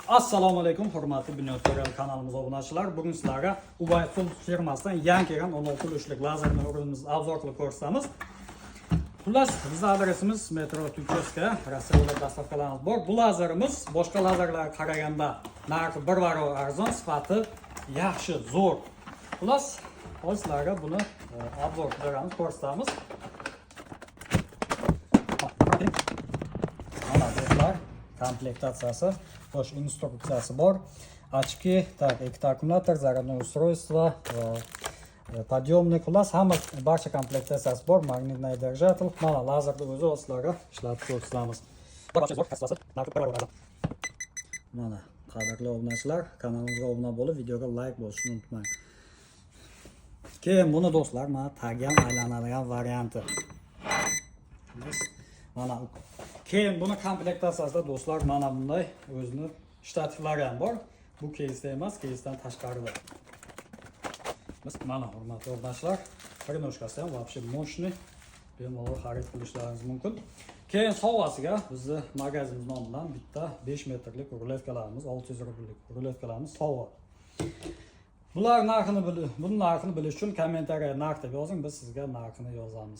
Assalomu alaykum, hurmatli Bunyod Tutorial kanalimiz obunachilar. Bugun sizlarga Ubaysul firmasidan yangi kelgan 16 ulushlik lazerni o'rinimizni obzor qilib ko'rsatamiz. Xullas, bizning adresimiz metro Tuchevska, Rossiyada dastavkalarimiz bor. Bu lazerimiz boshqa lazerlarga qaraganda narxi 1 barobar arzon, sifati yaxshi, zo'r. Xullas, sizlarga buni obzor qilib ko'rsatamiz. Mana do'stlar, komplektatsiyasi, bosh instruksiyasi bor. Ochki, tak, ikkita akkumulyator, zaryadное устройство, подъемник, xullas hamma barcha komplektatsiyasi bor. Magnitный держатель. Mana lazerni o'zi sizlarga ishlatib ko'rsatamiz. Mana, qadrli obunachilar, kanalimizga obuna bo'lib, videoga like bosishni unutmang. Keyin buni do'stlar, mana taggan aylanadigan varianti. Mana keyin buni komplektatsiyasida do'stlar mana bunday o'zini shtativlari ham bor. Bu keysda emas, keysdan tashqarida. Biz mana hurmatli obunachilar, prenoshkasi ham вообще мощный, bemalol xarid qilishlaringiz mumkin. Keyin sovg'asiga bizni magazinimiz nomidan bitta 5 metrlik ruletkalarimiz, 600 rubllik ruletkalarimiz sovg'a. Buning narxini bilish uchun kommentariyaga narx deb yozing, biz sizga narxini yozamiz.